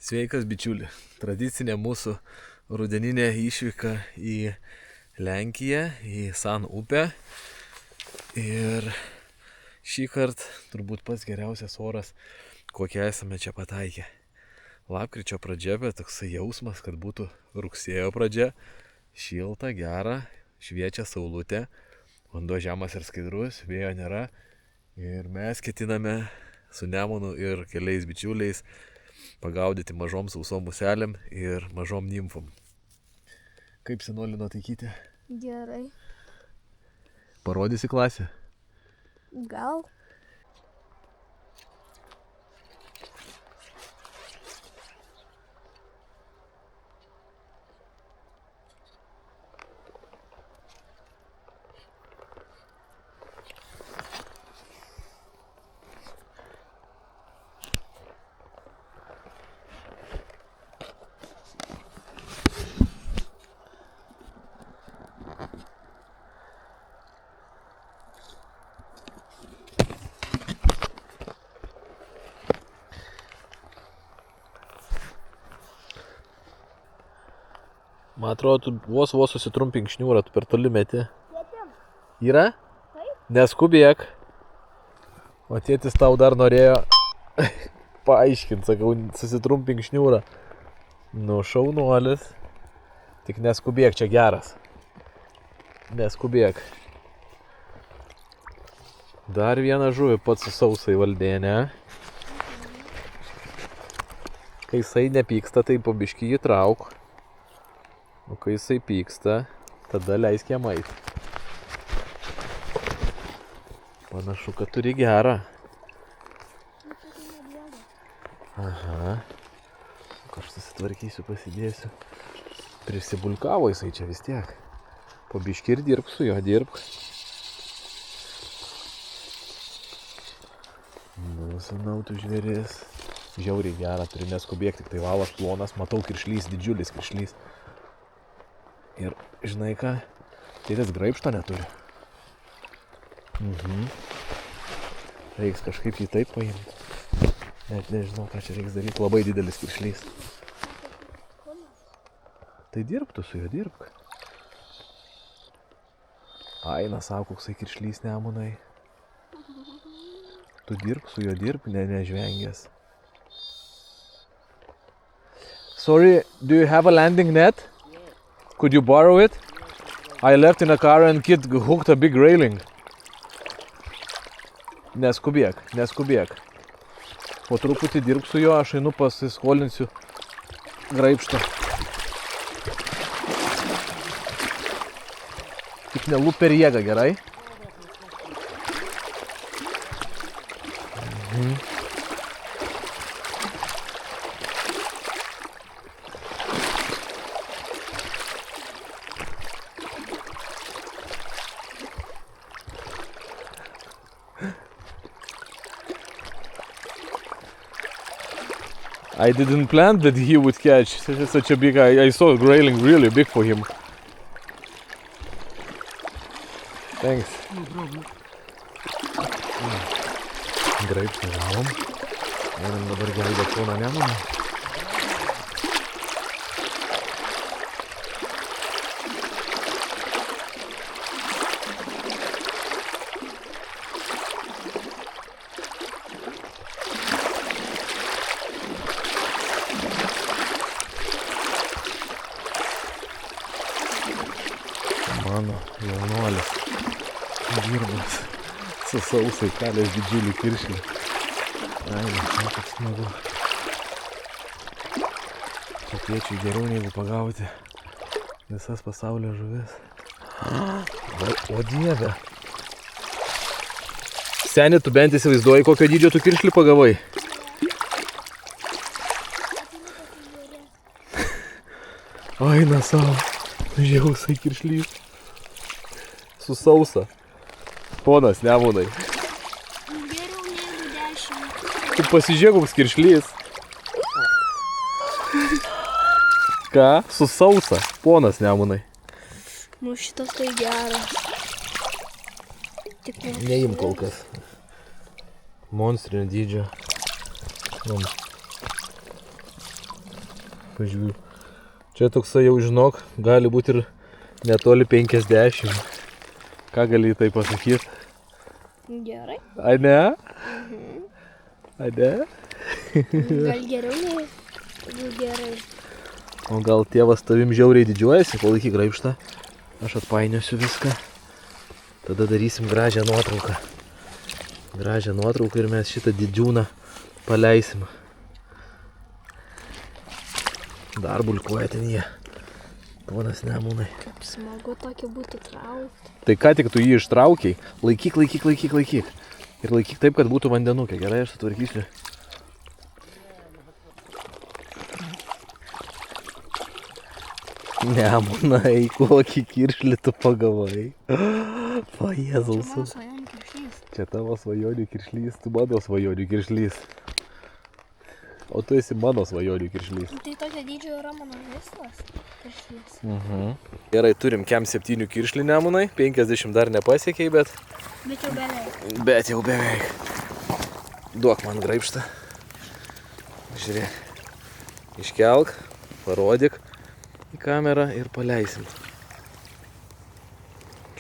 Sveikas bičiuli, tradicinė mūsų rudeninė išvyka į Lenkiją, į San upę. Ir šį kartą turbūt pats geriausias oras, kokią esame čia pataikę. Lapkričio pradžia, bet toksai jausmas, kad būtų rugsėjo pradžia. Šilta, gera, šviečia saulutė, vanduo žemas ir skaidrus, vėjo nėra. Ir mes ketiname su Nemunu ir keliais bičiuliais pagaudyti mažom sausom muselėm ir mažom nimfom. Kaip senoli nuotaikyti? Gerai. Parodysi klasę? Gal? Man atrodo, tu vos susitrumpink šniūrą, tu per toli meti. Yra? Taip. Neskubėk. O tėtis tau dar norėjo paaiškinti, sakau, susitrumpink šniūrą. Nu, šaunuolis. Tik neskubėk, čia geras. Neskubėk. Dar vieną žuvį pats su sausai valdėne. Kai jisai nepyksta, tai po biškį jį trauk. O kai jisai pyksta, tada leisk jam eit. Panašu, kad turi gerą. Aha. Aš susitvarkysiu, pasidėsiu. Prisibulkavo jisai čia vis tiek. Po biškį ir dirbk su juo, dirbk. Nu, sanau, tu žvėris. Žiauriai gerą, turi neskubėk, tik tai valas plonas. Matau, kiršlys, didžiulis kiršlys. Ir žinai ką, tėtis graibšto neturi. Reiks kažkaip jį taip paimti. Net nežinau, ką čia reiks daryti. Labai didelis kiršlys. Tai dirbk tu su juo, dirbk. Aina, sako, koksai kiršlys Nemunai. Tu dirbk su juo, dirbk, nežvengęs. Sorry, do you have a landing net? Could you borrow it? I left in a car and kid hooked a big railing. Neskubėk, neskubėk. Po truputį dirbk su juo, aš einu pasiskolinsiu graibštą. Tik nelūp per jėgą, gerai? I didn't plan that he would catch such a big. I saw a grayling really big for him. Thanks. No problem. Graibštą gavom. Einam dabar gelbėt poną Nemuną. Mano jaunuolis dirbas su sausai kalės didžiulį kiršlį. Aina, kaip smagu. Čia kviečiai geriau negu pagauti visas pasaulio žuvis. O dieve. Seni, tu bent įsivaizduoji, kokio dydžio tu kiršlį pagavai? Aina savo, žiausai kiršlys. Su sausa. Ponas Nemunai. Geriau negu 10. Tu pasižiūrėk, koks kiršlys. Ką? Su sausa. Ponas Nemunai. Nu šitas tai geras. Tik Neim kol kas. Monstrinio dydžio. Pažiūrėjau. Čia toksai jau žinok, gali būti ir netoli 50. Ką gali tai pasakyti? Gerai. A ne? A ne? Gal geriau nei gerai. O gal tėvas tavim žiauriai didžiuojasi, palaikyk graibštą. Aš atpainiosiu viską. Tada darysim gražią nuotrauką. Gražią nuotrauką ir mes šitą didžiūną paleisim. Dar bulkuoja ten jie. Ponas Nemunai. Kaip smagu tokį būtų traukti. Tai ką tik tu jį ištraukiai, laikyk. Ir laikyk taip, kad būtų vandenukė. Gerai, aš sutvarkysiu. Nemunai, kokį kiršlį tu pagavai. O Jėzaus. Mano svajonių kiršlys. Čia tavo svajonių kiršlys, tu mano svajonių kiršlys. O tu esi mano svajonių kiršlys. Tai tokio dydžio yra mano žaislas kiršlys. Gerai, turim kem 7 kiršlį Nemunai. 50 dar nepasiekiai, bet Bet jau beveik. Bet jau beveik. Duok man graibštą. Žiūrėk. Iškelk, parodyk į kamerą ir paleisim.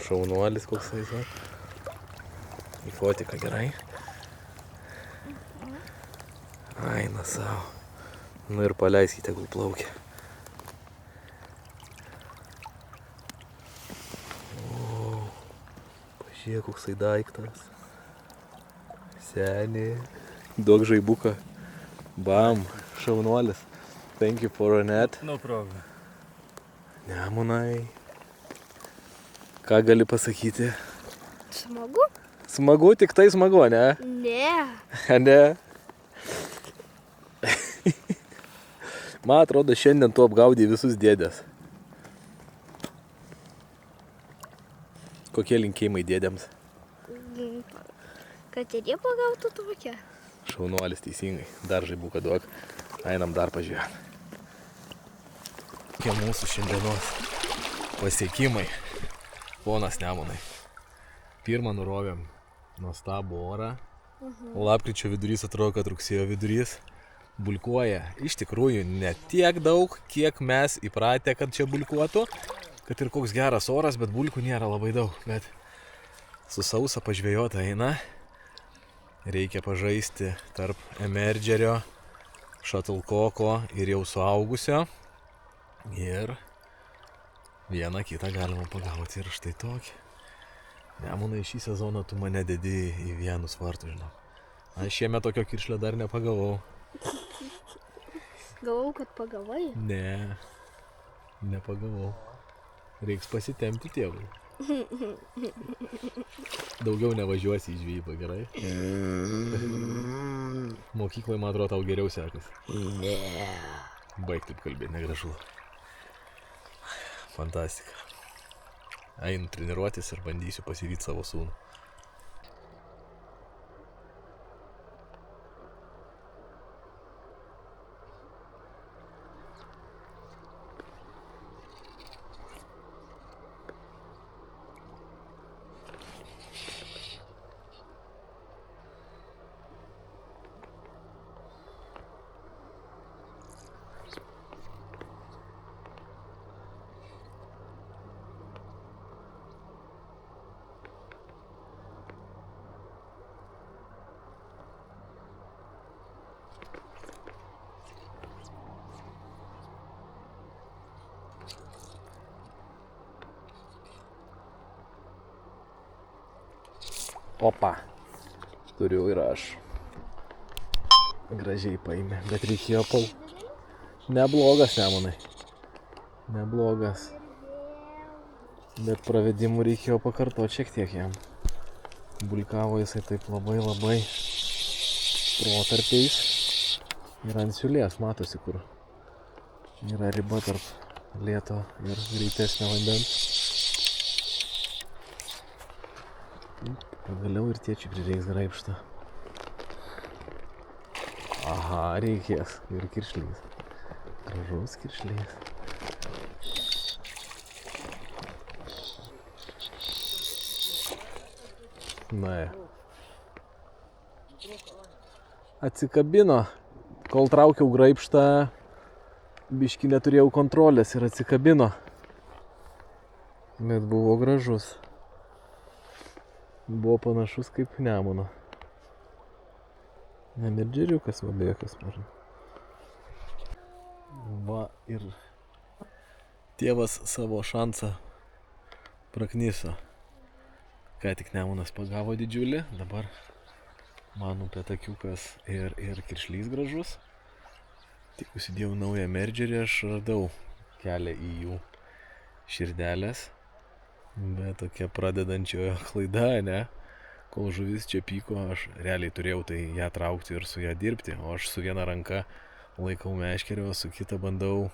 Šaunuolis koksai. Į fotiką gerai. Aina savo. Nu ir paleiskite, tegul plaukia. Pažiūrėk, koksai daiktas. Senį. Duok žaibuką. Bam. Šaunuolis. Thank you for a net. No problem. Nemunai. Ką gali pasakyti? Smagu? Smagu, tik tai smagu, ne? Ne. Ne? Man atrodo, šiandien tu apgaudai visus dėdės. Kokie linkėjimai dėdėms? Kad ir jie pagautų tokią. Šaunuolis teisingai. Dar žaibuką duok. Einam dar pažiūrėt. Kokie mūsų šiandienos pasiekimai. Ponas Nemunai. Pirmą nurovėm nuostabų orą. Lapkričio vidurys atrodo, kad rugsėjo vidurys. Bulkuoja iš tikrųjų ne tiek daug, kiek mes įpratę, kad čia bulkuotų. Kad ir koks geras oras, bet bulkų nėra labai daug. Bet su sausa pažvejota eina. Reikia pažaisti tarp emergerio, šatlkoko ir jau suaugusio. Ir vieną kitą galima pagauti ir štai tokį. Nemunai, šį sezoną tu mane dedi į vienus vartus, žinau. Aš šiemet tokio kiršlio dar nepagavau. Galvau, kad pagavai. Ne, nepagavau. Reiks pasitempti tėvui. Daugiau nevažiuosi į žvejybą, gerai? Mokykloje, man atrodo, tau geriau sekas. Ne. Baig taip kalbėti, negražu. Fantastika. Einu treniruotis ir bandysiu pasivyti savo sūnų. Opa, turiu ir aš. Gražiai paėmė, bet reikėjo Neblogas, Nemunai. Neblogas. Bet pravedimų reikėjo pakartoti šiek tiek jam. Bulkavo jisai taip labai protarpiais. Ir ant siūlės matosi, kur yra riba tarp lėto ir greitesnio vandens. Pagaliau ir tėčiui prireiks graibštą. Aha, reikės. Ir kiršlys. Gražus kiršlys. Na. Atsikabino. Kol traukiau graibštą, biški neturėjau kontrolės ir atsikabino. Bet buvo gražus. Buvo panašus kaip Nemuno. Merdžeriukas va bėkas mažai. Va ir tėvas savo šansą prakniso. Ką tik Nemunas pagavo didžiulį, dabar man upėtakiukas ir kiršlys gražus. Tik užsidėjau naują merdžerį, aš radau kelią į jų širdelės. Bet tokia pradedančiojo klaida, ne? Kol žuvis čia pyko, aš realiai turėjau tai ją traukti ir su ją dirbti. O aš su viena ranka laikau meškerį, o su kita bandau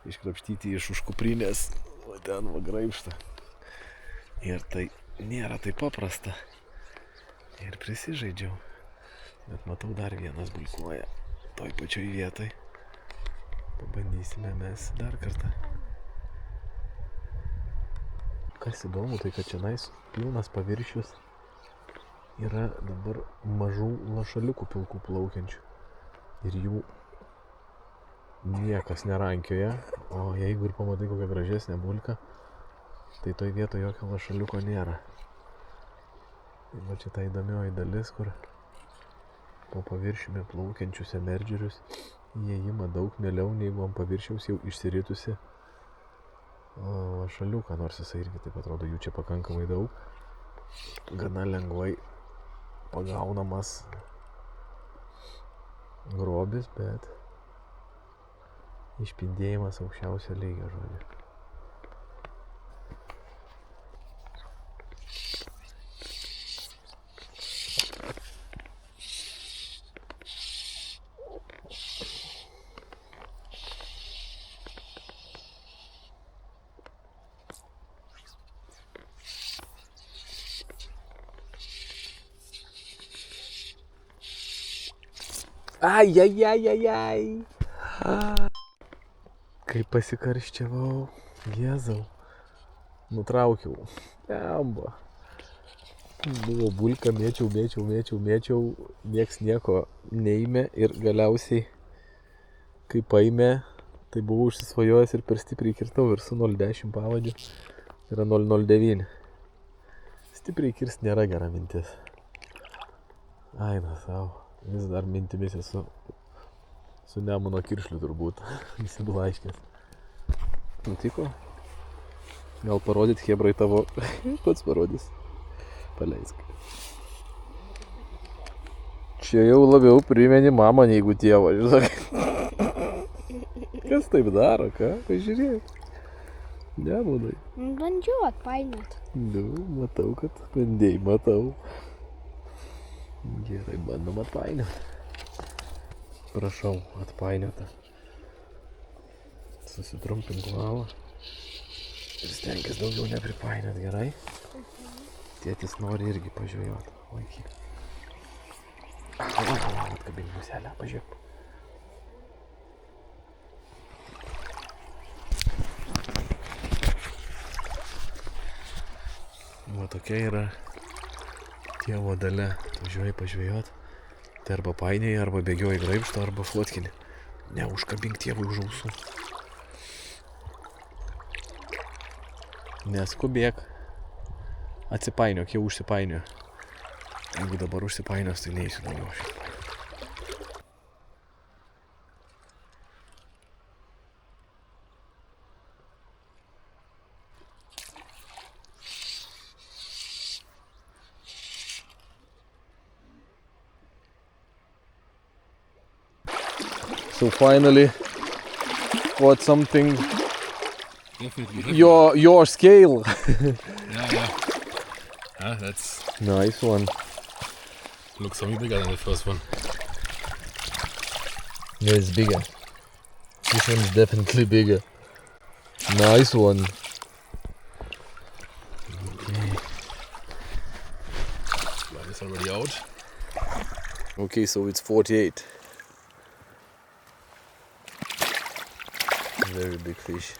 iškrapštyti iš užkuprinės. O ten va graibštą. Ir tai nėra taip paprasta. Ir prisižaidžiau. Bet matau, dar vienas bulkuoja toj pačioj vietoj. Pabandysime mes dar kartą. Kas įdomu, tai kad čionais pilnas paviršius yra dabar mažų lašaliukų pilkų plaukiančių. Ir jų niekas nerankioja. O jeigu ir pamatai kokią gražesnę bulką, tai toj vietoje jokio lašaliuko nėra. Ir va čia ta įdomioji dalis, kur po paviršiumi plaukiančius emerdžerius jie ima daug mieliau, negu ant paviršiaus jau išsiritusi lašaliuką, nors jisai irgi taip atrodo, jų čia pakankamai daug. Gana lengvai pagaunamas grobis, bet išpindėjimas aukščiausio lygio, žodžiu. Ai. Kai pasikarščiavau, jėzau, nutraukiau. Jamba. Buvo bulka, mėčiau, nieks nieko neėmė ir galiausiai, kai paėmė, tai buvau užsisvajojęs ir per stipriai kirtau ir su 0,10 pavadžiu yra 0,09. Stipriai kirst nėra gera mintis. Aina savo. Vis dar mintimis esu su Nemuno kiršliu turbūt įsiblaškęs. Nutiko? Gal parodyt hebrai tavo? Pats parodys. Paleisk. Čia jau labiau primeni mamą negu tėvą, žinai. Kas taip daro, ką? Pažiūrėk. Nebūdai. Bandžiau atpainiot. Matau, kad bandėjai, matau. Gerai, bandom atpainiot. Prašau, atpainiota. Susitrumpink galvą. Ir stenkis daugiau nepripainiot, gerai? Tėtis nori irgi pažvejot. Laikyk. Atkabink muselę, pažiūrėk. Va tokia yra tėvo dalia. Važiuoji pažvejot. Tai arba painėjai, arba bėgioji graibštą, arba fotkinį. Neužkabink tėvui už ausų. Neskubėk. Atsipainiok, jau užsipainioju. Jeigu dabar užsipainios, tai neįsiu daugiau. So finally got something your scale. Yeah. That's Nice one. looks something bigger than the first one. Yeah, it's bigger. This one's definitely bigger. Nice one. Line is already out. Okay, so it's 48. Very big fish.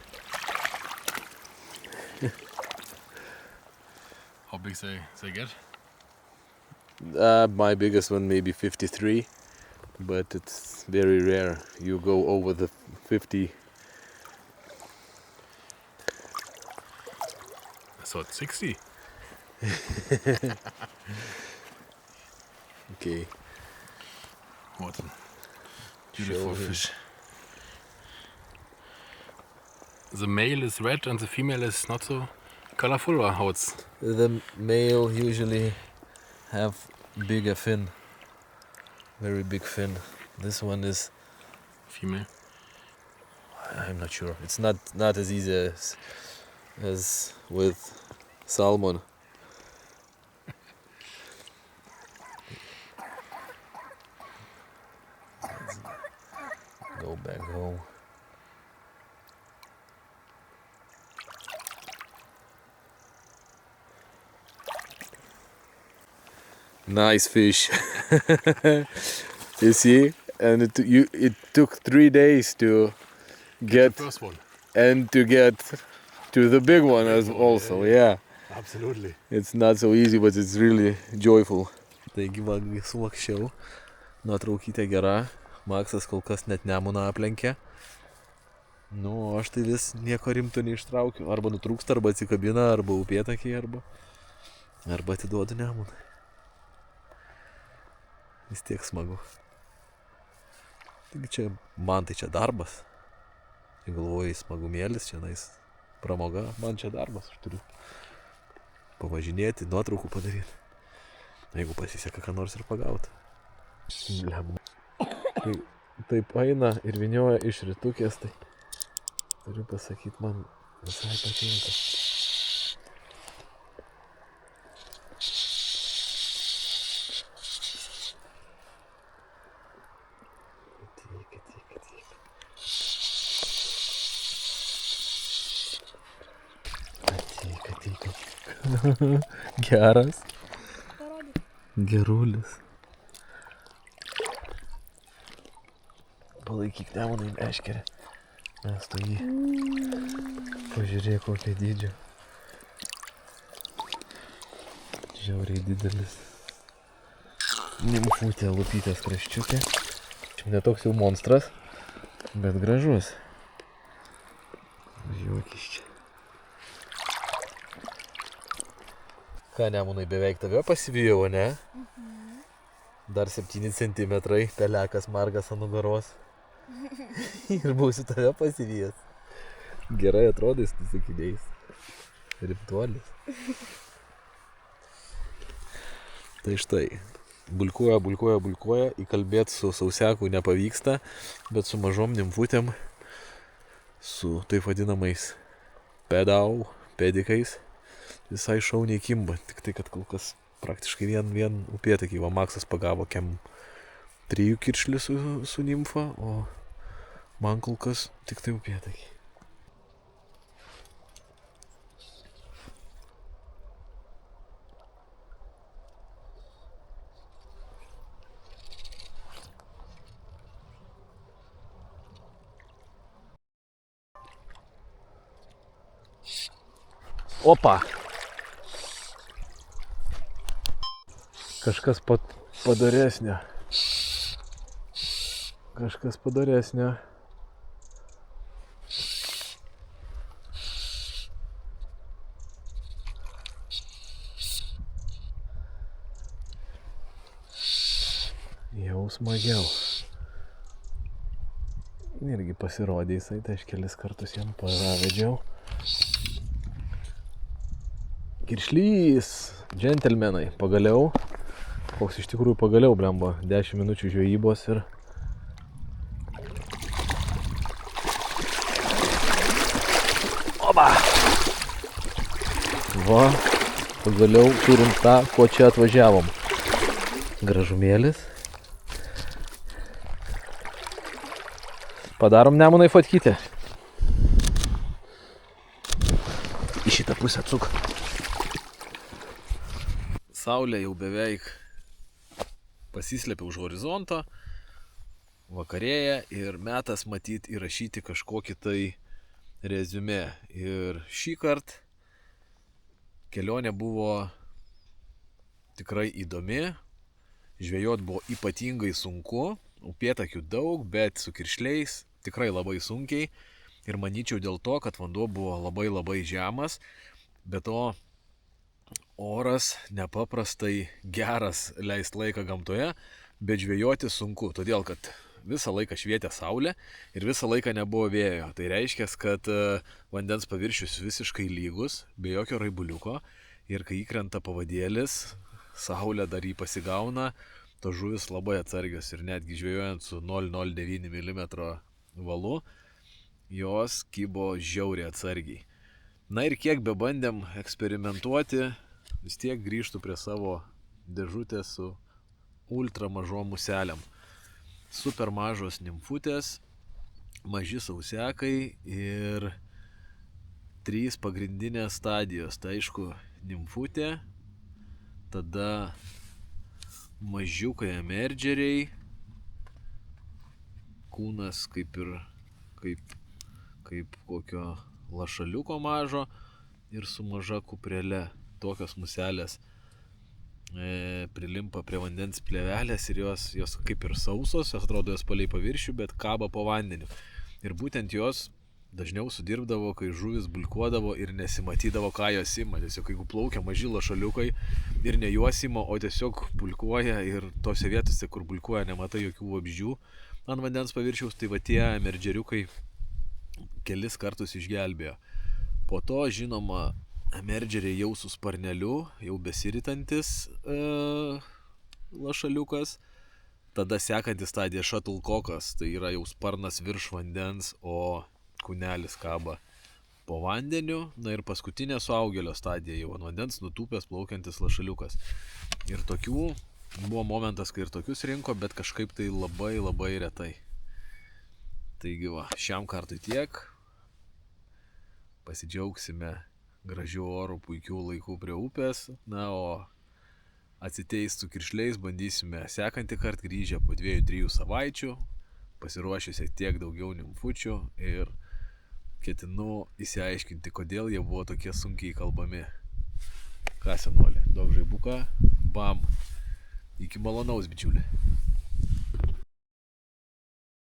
How big they get? My biggest one maybe 53, but it's very rare. You go over the 50. I thought 60. Okay. What a beautiful Show him. fish. The male is red and the female is not so colorful, or how it's... The male usually have bigger fin. Very big fin. This one is, female? I'm not sure. It's not as easy as with salmon. Let's go back home. Nice fish. You see? And it took 3 days to get The first one. and to get to the big one as also, yeah. Absolutely. It's not so easy, but it's really joyful. Taigi va, sulakščiau. Nuotraukytė gera. Maksas kol kas net Nemuną aplenkė. Nu, aš tai vis nieko rimto neištraukiu. Arba nutrūksta, arba atsikabina, arba upėtakiai, arba atiduodu Nemunai. Vis tiek smagu. Taigi čia, man tai čia darbas. Tai galvoju, smagumėlis, čia nais pramoga. Man čia darbas, aš turiu pavažinėti, nuotraukų padaryti. Jeigu pasiseka, ką nors ir pagauti. Tai taip eina ir vynioja iš rytukės, tai turiu pasakyti, man visai patinka. Geras. Gerulis. Palaikyk Nemunai meškerę. Mes tu jį. Pažiūrėk, kokia dydžio. Žiauriai didelis. Nimfutė lupytės kraščiukė. Čia netoks jau monstras, bet gražus. Žiūrėkis čia. Ką, Nemunai, beveik tave pasivijau, ne? Dar 7 centimetrai, pelekas margas ant nugaros. Ir būsiu tave pasivijęs. Gerai atrodai su sakiniais. Rimtuolis. Tai štai, bulkuoja, įkalbėti su sausiaku nepavyksta, bet su mažom nimfutėm, su taip vadinamais pedikais, visai šauniai kimba, tik tai, kad kol kas praktiškai vien upėtakį. Va, Maksas pagavo 3 kiršlį su nimfa, o man kol kas tik tai upėtakį. Opa! Kažkas padaresnio. Jau smagiau. Irgi pasirodė jisai, tai aš kelis kartus jam paravedžiau. Kiršlys, džentelmenai, pagaliau. Koks iš tikrųjų pagaliau, blemba, 10 minučių žvejybos ir... Oba! Va, pagaliau turim tą, ko čia atvažiavom. Gražumėlis. Padarom Nemunai fotkytę. Į šitą pusę atsuk. Saulė jau beveik pasislėpė už horizonto, vakarėja ir metas matyt įrašyti kažkokį tai reziumė. Ir šį kartą kelionė buvo tikrai įdomi, žvejot buvo ypatingai sunku, upėtakių daug, bet su kiršliais tikrai labai sunkiai. Ir manyčiau dėl to, kad vanduo buvo labai žemas, bet to oras nepaprastai geras leist laiką gamtoje, bet žvejoti sunku, todėl kad visą laiką švietė saulė ir visą laiką nebuvo vėjo. Tai reiškia, kad vandens paviršius visiškai lygus, be jokio raibuliuko, ir kai įkrenta pavadėlis, saulė dar jį pasigauna, tos žuvis labai atsargios ir netgi žvejojant su 0,09 mm valu, jos kybo žiauriai atsargiai. Na ir kiek bebandėm eksperimentuoti, vis tiek grįžtų prie savo dėžutės su ultra mažom muselėm. Super mažos nimfutės, maži sausiakai ir 3 pagrindinės stadijos. Tai aišku, nimfutė, tada mažiukai emerdžeriai, kūnas kaip kokio lašaliuko mažo ir su maža kuprele. Tokios muselės prilimpa prie vandens plėvelės ir jos kaip ir sausos, jos atrodo jos palei paviršių, bet kaba po vandeniu. Ir būtent jos dažniau sudirbdavo, kai žuvis bulkuodavo ir nesimatydavo, ką jos ima. Tiesiog jeigu plaukia maži lašaliukai ir ne juos ima, o tiesiog bulkuoja ir tose vietose, kur bulkuoja, nematai jokių vabzdžių ant vandens paviršiaus, tai va tie emerdžeriukai kelis kartus išgelbėjo. Po to, žinoma, emerdžeriai jau su sparneliu, jau besiritantis lašaliukas. Tada sekanti stadija šatlkokas, tai yra jau sparnas virš vandens, o kūnelis kaba po vandeniu. Na ir paskutinė suaugėlio stadija, jau ant vandens nutūpęs plaukiantis lašaliukas. Ir tokių buvo momentas, kai ir tokius rinko, bet kažkaip tai labai retai. Taigi va, šiam kartui tiek. Pasidžiaugsime gražių orų, puikių laikų prie upės. Na, o atsiteist su kiršliais bandysime sekantį kartą grįžę po 2-3 savaičių, pasiruošęs tiek daugiau nimfučių ir ketinu įsiaiškinti, kodėl jie buvo tokie sunkiai kalbami. Ką, senolė, duok žaibuką, bam. Iki malonaus, bičiulė.